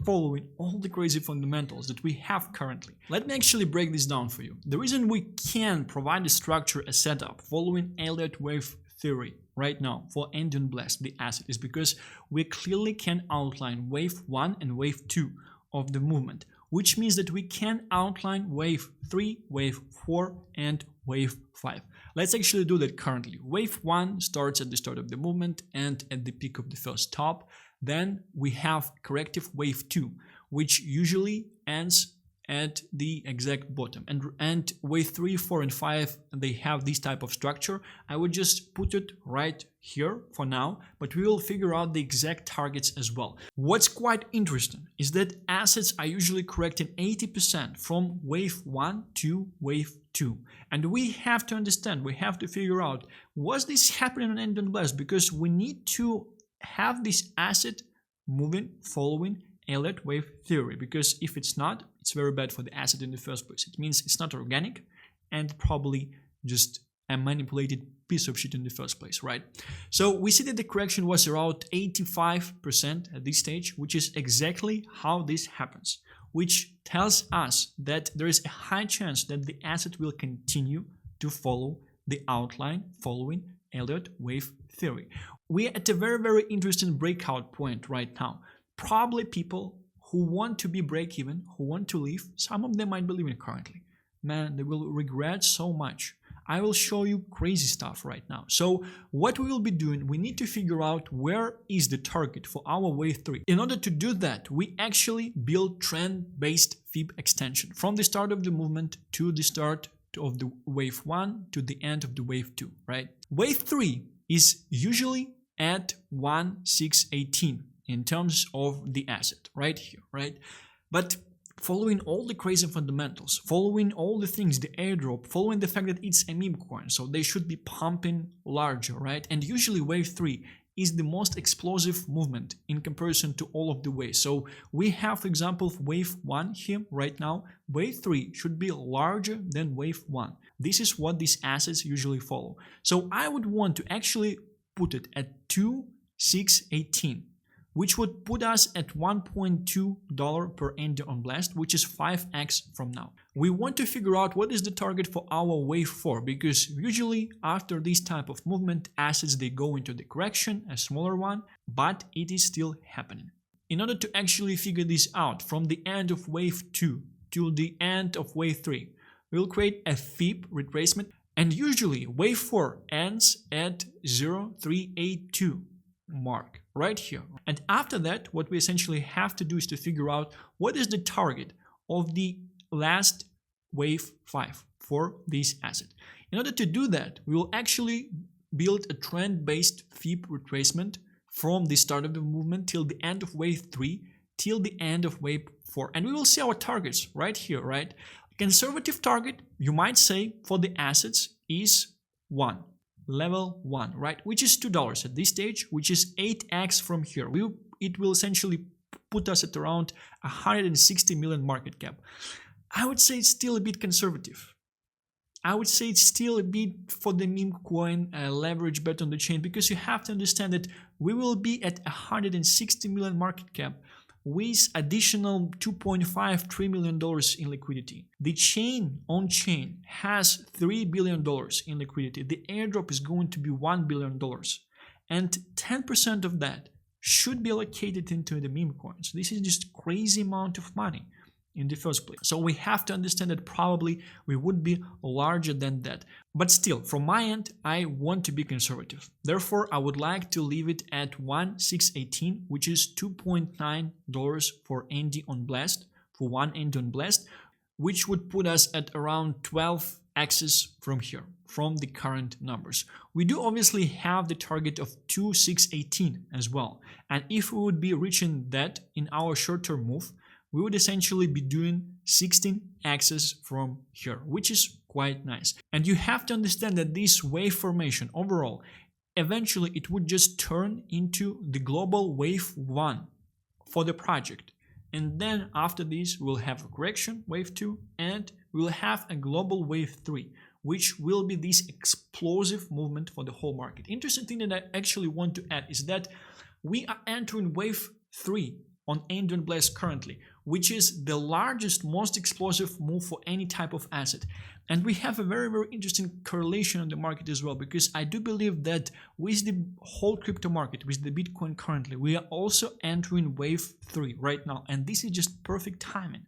following all the crazy fundamentals that we have currently. Let me actually break this down for you. The reason we can provide a structure, a setup following Elliott wave theory right now for Endian Blast, the asset, is because we clearly can outline wave 1 and wave 2 of the movement, which means that we can outline wave 3, wave 4, and wave 5. Let's actually do that currently. Wave 1 starts at the start of the movement and at the peak of the first top. Then we have corrective wave 2, which usually ends at the exact bottom. And wave 3, 4, and 5, they have this type of structure. I would just put it right here for now, but we will figure out the exact targets as well. What's quite interesting is that assets are usually correcting 80% from wave 1 to wave 2. And we have to understand, we have to figure out, was this happening on Endian Blast? Because we need to have this asset moving following Elliott wave theory, because if it's not, it's very bad for the asset in the first place. It means it's not organic and probably just a manipulated piece of shit in the first place, right? So we see that the correction was around 85% at this stage, which is exactly how this happens, which tells us that there is a high chance that the asset will continue to follow the outline following Elliott wave theory. We are at a very, very interesting breakout point right now. Probably people who want to be break-even, who want to leave, some of them might be leaving currently. Man, they will regret so much. I will show you crazy stuff right now. So what we will be doing, we need to figure out where is the target for our wave 3. In order to do that, we actually build trend-based Fib extension from the start of the movement to the start of the wave 1 to the end of the wave 2, right? Wave 3 is usually at 1,618 in terms of the asset right here, right? But following all the crazy fundamentals, following all the things, the airdrop, following the fact that it's a meme coin, so they should be pumping larger, right? And usually wave 3 is the most explosive movement in comparison to all of the waves. So we have, for example, wave 1 here right now. Wave 3 should be larger than wave 1. This is what these assets usually follow. So I would want to actually put it at 2,618, which would put us at $1.2 per ND on blast, which is 5x from now. We want to figure out what is the target for our wave 4, because usually after this type of movement, assets, they go into the correction, a smaller one, but it is still happening. In order to actually figure this out from the end of wave 2 till the end of wave 3, we'll create a FIB retracement, and usually wave 4 ends at 0.382 mark right here. And after that, what we essentially have to do is to figure out what is the target of the last wave 5 for this asset. In order to do that, we will actually build a trend-based FIB retracement from the start of the movement till the end of wave 3 till the end of wave 4, and we will see our targets right here, right? Conservative target, you might say, for the assets is 1. Level 1, right, which is $2 at this stage, which is 8x from here. It will essentially put us at around 160 million market cap. I would say it's still a bit conservative. I would say it's still a bit for the meme coin leverage bet on the chain, because you have to understand that we will be at 160 million market cap with additional $2.53 million in liquidity. The chain on chain has $3 billion in liquidity. The airdrop is going to be $1 billion, and 10% of that should be allocated into the meme coins. This is just crazy amount of money in the first place. So we have to understand that probably we would be larger than that. But still, from my end, I want to be conservative. Therefore, I would like to leave it at 1,618, which is $2.9 for ND on blast, for one ND on blast, which would put us at around 12 x's from here, from the current numbers. We do obviously have the target of 2,618 as well. And if we would be reaching that in our short-term move, we would essentially be doing 16 x's from here, which is quite nice. And you have to understand that this wave formation overall, eventually it would just turn into the global wave 1 for the project. And then after this, we'll have a correction, wave 2, and we'll have a global wave 3, which will be this explosive movement for the whole market. Interesting thing that I actually want to add is that we are entering wave 3 on ND on blast currently, which is the largest, most explosive move for any type of asset. And we have a very, very interesting correlation on the market as well, because I do believe that with the whole crypto market, with the Bitcoin currently, we are also entering wave 3 right now. And this is just perfect timing.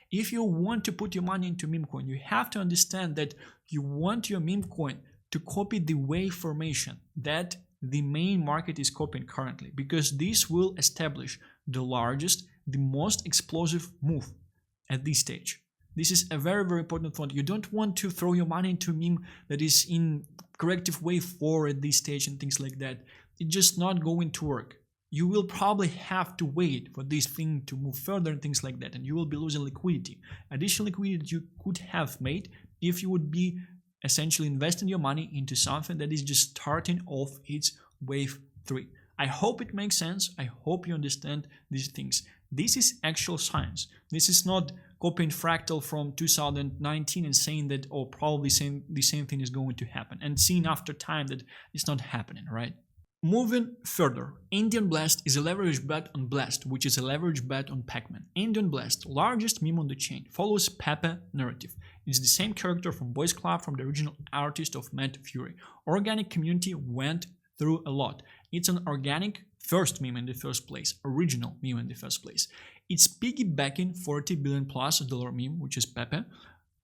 If you want to put your money into meme coin, you have to understand that you want your meme coin to copy the wave formation that the main market is copying currently, because this will establish the largest, the most explosive move at this stage. This is a very, very important point. You don't want to throw your money into a meme that is in corrective wave 4 at this stage and things like that. It's just not going to work. You will probably have to wait for this thing to move further and things like that, and you will be losing liquidity. Additional liquidity that you could have made if you would be essentially investing your money into something that is just starting off its wave 3. I hope it makes sense. I hope you understand these things. This is actual science. This is not copying fractal from 2019 and saying that, oh, probably the same thing is going to happen, and seeing after time that it's not happening, right? Moving further, ND on blast is a leverage bet on blast, which is a leverage bet on Pacman. ND on blast, largest meme on the chain, follows Pepe narrative. It's the same character from Boys Club, from the original artist of Mad Fury. Organic community went through a lot. It's an organic first meme in the first place, original meme in the first place. It's piggybacking $40 billion plus meme, which is Pepe,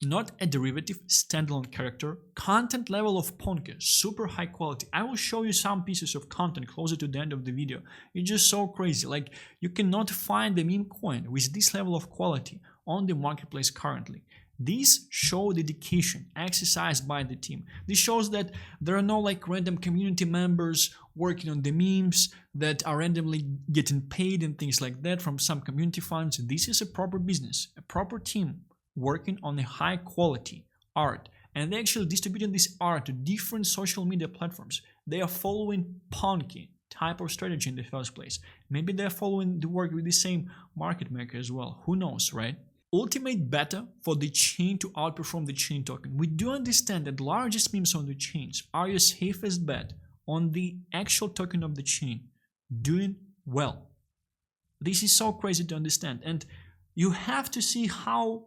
not a derivative, standalone character. Content level of Ponke, super high quality. I will show you some pieces of content closer to the end of the video. It's just so crazy. Like, you cannot find the meme coin with this level of quality on the marketplace currently. These show dedication exercised by the team. This shows that there are no like random community members working on the memes that are randomly getting paid and things like that from some community funds. This is a proper business, a proper team working on a high quality art, and they actually distributing this art to different social media platforms. They are following Punky type of strategy in the first place. Maybe they're following the work with the same market maker as well. Who knows, right? Ultimate beta for the chain to outperform the chain token. We do understand that largest memes on the chains are your safest bet on the actual token of the chain doing well. This is so crazy to understand, and you have to see how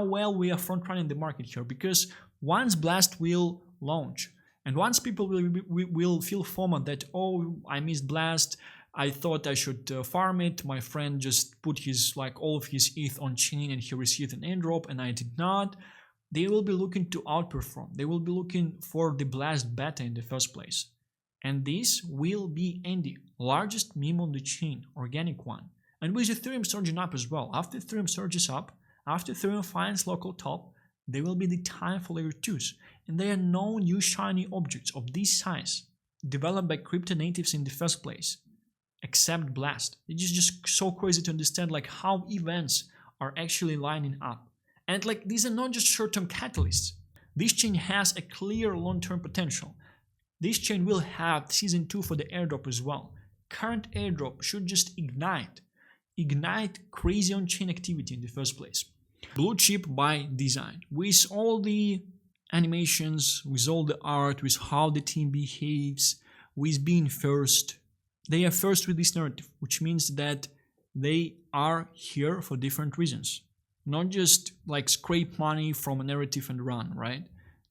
well we are front running the market here, because once Blast will launch and once people will feel FOMO that, oh, I missed Blast, I thought I should farm it, my friend just put his all of his ETH on chain and he received an airdrop and I did not, they will be looking to outperform. They will be looking for the Blast beta in the first place. And this will be the largest meme on the chain, organic one. And with Ethereum surging up as well, after Ethereum surges up, after Ethereum finds local top, there will be the time for layer 2s. And there are no new shiny objects of this size developed by crypto natives in the first place, except Blast. It is just so crazy to understand how events are actually lining up. And these are not just short-term catalysts. This chain has a clear long-term potential. This chain will have season 2 for the airdrop as well. Current airdrop should just ignite crazy on-chain activity in the first place. Blue chip by design, with all the animations, with all the art, with how the team behaves, with being first. They are first with this narrative, which means that they are here for different reasons. Not just scrape money from a narrative and run, right?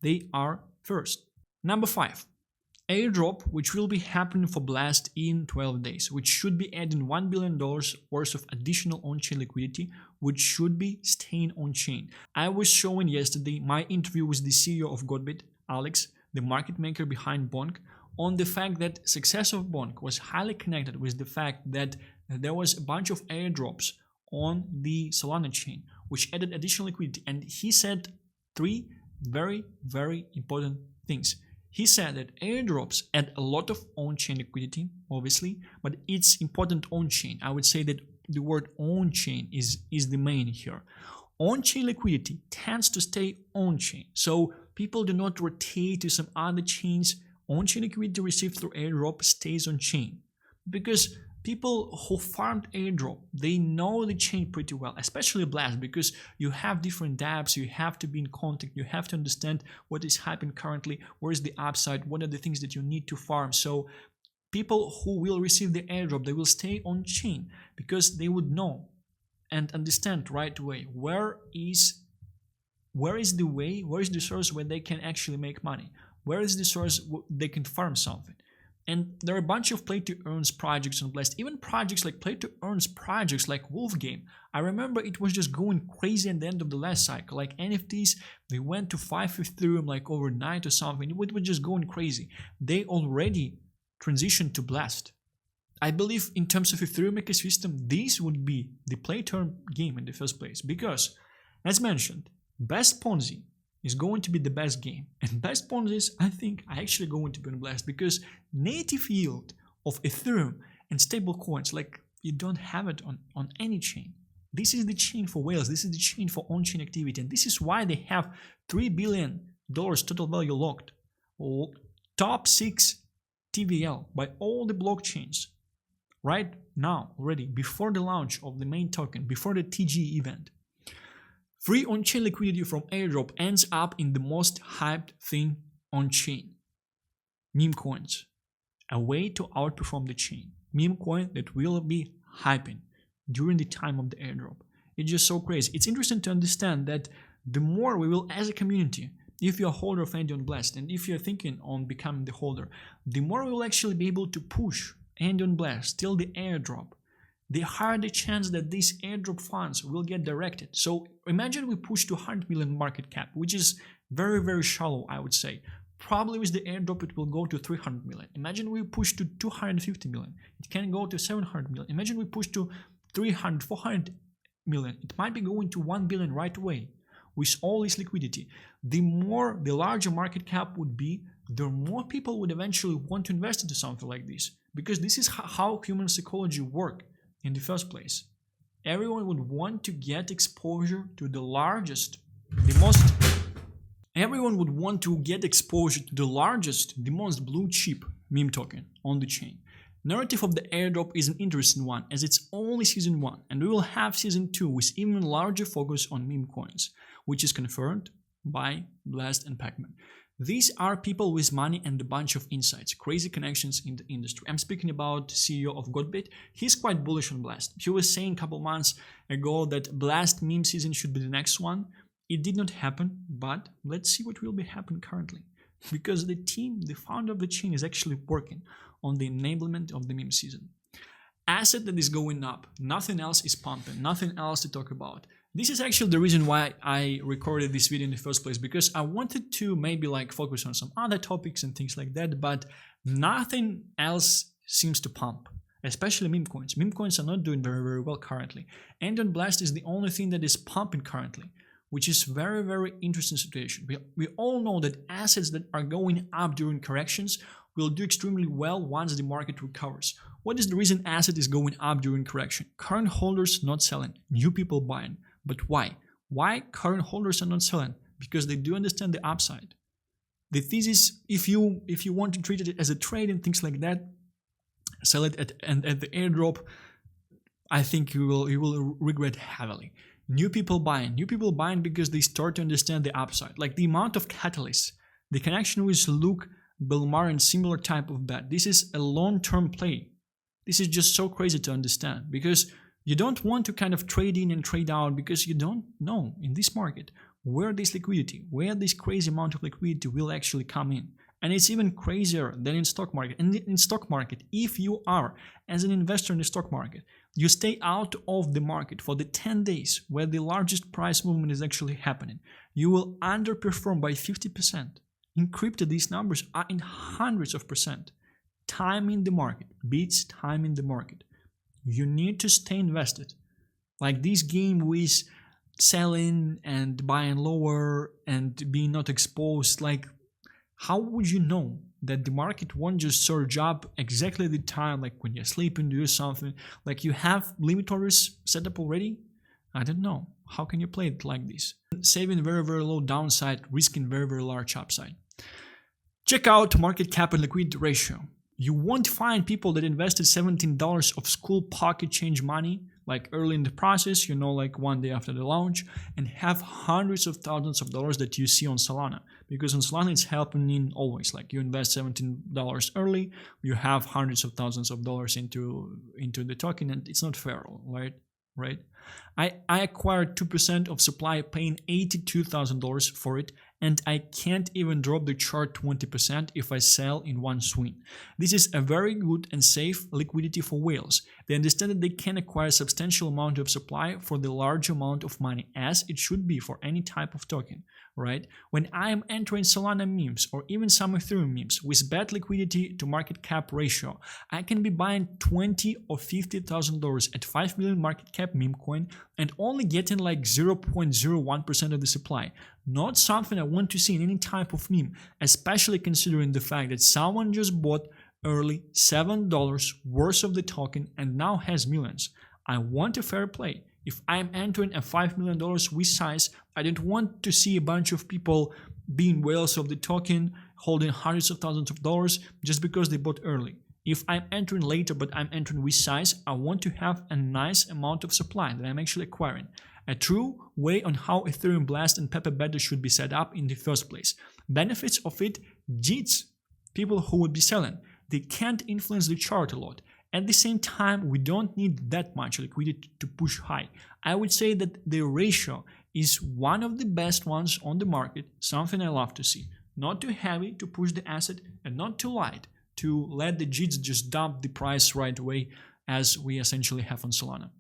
They are first. Number 5. Airdrop, which will be happening for Blast in 12 days, which should be adding $1 billion worth of additional on-chain liquidity, which should be staying on-chain. I was showing yesterday my interview with the CEO of Godbit, Alex, the market maker behind Bonk, on the fact that success of Bonk was highly connected with the fact that there was a bunch of airdrops on the Solana chain, which added additional liquidity. And he said 3 very, very important things. He said that airdrops add a lot of on-chain liquidity, obviously, but it's important on-chain. I would say that the word on-chain is the main here. On-chain liquidity tends to stay on-chain, so people do not rotate to some other chains. On-chain liquidity received through airdrop stays on-chain, because people who farmed airdrop, they know the chain pretty well, especially Blast, because you have different dApps, you have to be in contact, you have to understand what is happening currently, where is the upside, what are the things that you need to farm. So people who will receive the airdrop, they will stay on chain because they would know and understand right away where is the source where they can actually make money, where is the source they can farm something. And there are a bunch of play-to-earns projects on Blast, even projects like play-to-earns projects like Wolf Game. I remember it was just going crazy at the end of the last cycle. Like NFTs, they went to 5 Ethereum overnight or something. It was just going crazy. They already transitioned to Blast. I believe in terms of Ethereum ecosystem, this would be the play-to-earn game in the first place. Because, as mentioned, Best Ponzi is going to be the best game, and best Ponzi's I think are actually going to be on Blast, because native yield of Ethereum and stable coins, you don't have it on any chain. This is the chain for whales, this is the chain for on-chain activity, and this is why they have $3 billion total value locked. Top 6 TVL by all the blockchains right now already, before the launch of the main token, before the TG event. Free on-chain liquidity from airdrop ends up in the most hyped thing on-chain. Meme coins. A way to outperform the chain. Meme coin that will be hyping during the time of the airdrop. It's just so crazy. It's interesting to understand that the more we will, as a community, if you're a holder of Andy on Blast, and if you're thinking on becoming the holder, the more we will actually be able to push Andy on Blast till the airdrop, the higher the chance that these airdrop funds will get directed. So imagine we push to 100 million market cap, which is very, very shallow, I would say. Probably with the airdrop, it will go to 300 million. Imagine we push to 250 million. It can go to 700 million. Imagine we push to 300, 400 million. It might be going to 1 billion right away. With all this liquidity, the larger market cap would be, the more people would eventually want to invest into something like this, because this is how human psychology works in the first place. Everyone would want to get exposure to the largest, the most blue chip meme token on the chain. Narrative of the airdrop is an interesting one, as it's only season 1, and we will have season 2 with even larger focus on meme coins, which is confirmed by Blast and Pacman. These are people with money and a bunch of insights, crazy connections in the industry. I'm speaking about CEO of Godbit. He's quite bullish on Blast. He was saying a couple months ago that Blast meme season should be the next one. It did not happen, but let's see what will be happening currently. Because the team, the founder of the chain, is actually working on the enablement of the meme season. Asset that is going up, nothing else is pumping, nothing else to talk about. This is actually the reason why I recorded this video in the first place, because I wanted to maybe like focus on some other topics and things like that, but nothing else seems to pump, especially meme coins. Meme coins are not doing very well currently. And on Blast is the only thing that is pumping currently, which is very interesting situation. We all know that assets that are going up during corrections will do extremely well once the market recovers. What is the reason asset is going up during correction? Current holders not selling, new people buying. But why? Why current holders are not selling? Because they do understand the upside. The thesis, if you want to treat it as a trade and things like that, sell it at the airdrop, I think you will regret heavily. New people buying because they start to understand the upside. Like the amount of catalysts, the connection with Luke, Belmar, and similar type of bet. This is a long-term play. This is just so crazy to understand, because you don't want to kind of trade in and trade out, because you don't know in this market where this liquidity, where this crazy amount of liquidity will actually come in. And it's even crazier than in stock market. And in stock market, if you are as an investor in the stock market, you stay out of the market for the 10 days where the largest price movement is actually happening, you will underperform by 50%. In crypto, these numbers are in hundreds of percent. Time in the market beats time in the market. You need to stay invested. Like this game with selling and buying lower and being not exposed, like how would you know that the market won't just surge up exactly the time, like when you're sleeping, do something, like you have limit orders set up already? I don't know. How can you play it like this? Saving very low downside, risking very large upside. Check out market cap and liquidity ratio. You won't find people that invested $17 of school pocket change money like early in the process, like one day after the launch, and have hundreds of thousands of dollars that you see on Solana. Because on Solana it's happening always, like you invest $17 early, you have hundreds of thousands of dollars into the token, and it's not fair, right? I acquired 2% of supply paying $82,000 for it, and I can't even drop the chart 20% if I sell in one swing. This is a very good and safe liquidity for whales. They understand that they can acquire a substantial amount of supply for the large amount of money, as it should be for any type of token, right? When I am entering Solana memes or even some Ethereum memes with bad liquidity to market cap ratio, I can be buying $20,000 or $50,000 at 5 million market cap meme coin and only getting like 0.01% of the supply. Not something I want to see in any type of meme, especially considering the fact that someone just bought early $7 worth of the token and now has millions. I want a fair play. If I'm entering a $5 million with size, I don't want to see a bunch of people being whales of the token, holding hundreds of thousands of dollars just because they bought early. If I'm entering later but I'm entering with size, I want to have a nice amount of supply that I'm actually acquiring. A true way on how Ethereum Blast and Pepe Beta should be set up in the first place. Benefits of it, JITs, people who would be selling. They can't influence the chart a lot. At the same time, we don't need that much liquidity to push high. I would say that the ratio is one of the best ones on the market, something I love to see. Not too heavy to push the asset and not too light to let the JITs just dump the price right away, as we essentially have on Solana.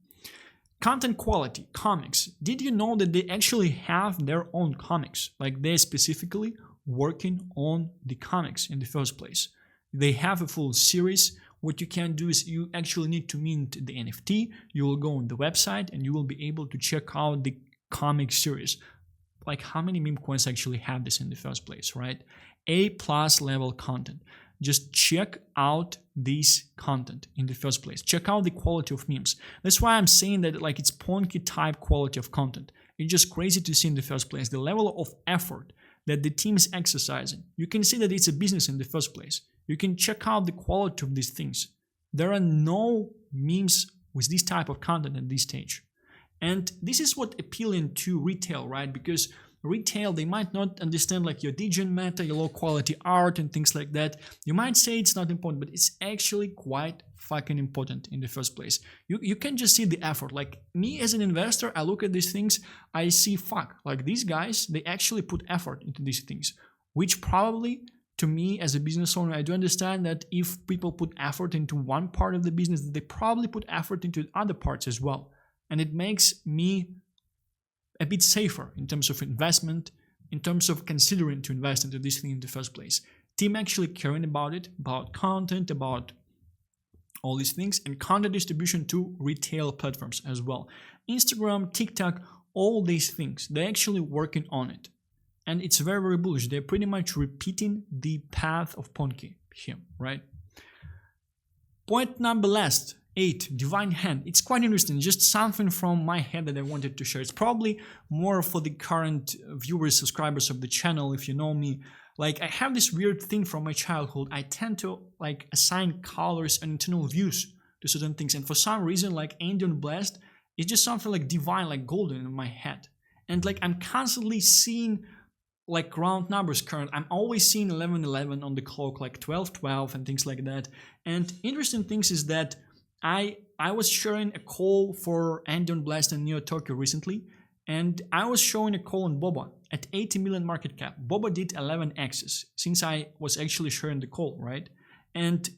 Content quality, comics. Did you know that they actually have their own comics? Like they're specifically working on the comics in the first place. They have a full series. What you can do is you actually need to mint the NFT. You will go on the website and you will be able to check out the comic series. Like how many meme coins actually have this in the first place, right? A+ level content. Just check out this content in the first place. Check out the quality of memes. That's why I'm saying that like it's Ponky type quality of content. It's just crazy to see in the first place the level of effort that the team is exercising. You can see that it's a business in the first place. You can check out the quality of these things. There are no memes with this type of content at this stage. And this is what appealing to retail, right? Because retail, they might not understand like your degen meta, your low quality art and things like that. You might say it's not important, but it's actually quite fucking important in the first place. You can just see the effort. Like me as an investor, I look at these things, I see fuck, like these guys, they actually put effort into these things, which probably to me as a business owner, I do understand that if people put effort into one part of the business, they probably put effort into other parts as well. And it makes me a bit safer in terms of investment, in terms of considering to invest into this thing in the first place. Team actually caring about it, about content, about all these things, and content distribution to retail platforms as well. Instagram, TikTok, all these things, they're actually working on it. And it's very, very bullish. They're pretty much repeating the path of Ponky here, right? Point number last, 8, divine hand. It's quite interesting, just something from my head that I wanted to share. It's probably more for the current viewers, subscribers of the channel, if you know me. Like I have this weird thing from my childhood. I tend to like assign colors and internal views to certain things. And for some reason, like Andean Blast, it's just something like divine, like golden in my head. And like I'm constantly seeing like round numbers current. I'm always seeing 1111 on the clock, like 1212 and things like that. And interesting things is that I was sharing a call for Andean Blast and Neo Tokyo recently, and I was showing a call on Boba at 80 million market cap. Boba did 11x's since I was actually sharing the call, right? And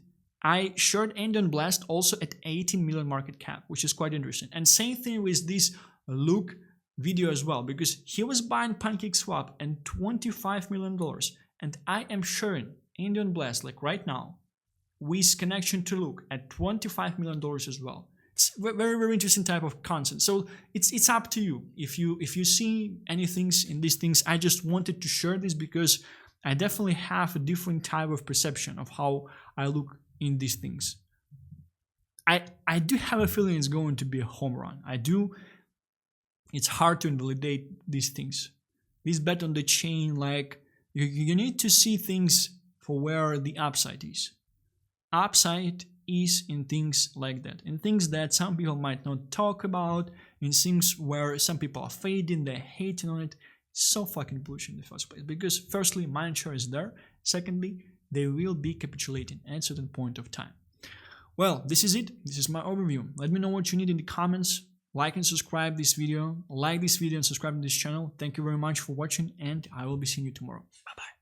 I shared Andean Blast also at 80 million market cap, which is quite interesting. And same thing with this Luke video as well, because he was buying PancakeSwap and $25 million, and I am sharing Andean Blast like right now with connection to Luke at $25 million as well. It's very, very interesting type of content. So it's up to you. If you see any things in these things, I just wanted to share this because I definitely have a different type of perception of how I look in these things. I do have a feeling it's going to be a home run. I do. It's hard to invalidate these things. This bet on the chain, like you need to see things for where the upside is. Upside is in things like that, in things that some people might not talk about, in things where some people are fading, they're hating on it. It's so fucking bullish in the first place because firstly, mind share is there. Secondly, they will be capitulating at a certain point of time. Well, this is it. This is my overview. Let me know what you need in the comments. Like and subscribe this video. Like this video and subscribe to this channel. Thank you very much for watching, and I will be seeing you tomorrow. Bye-bye.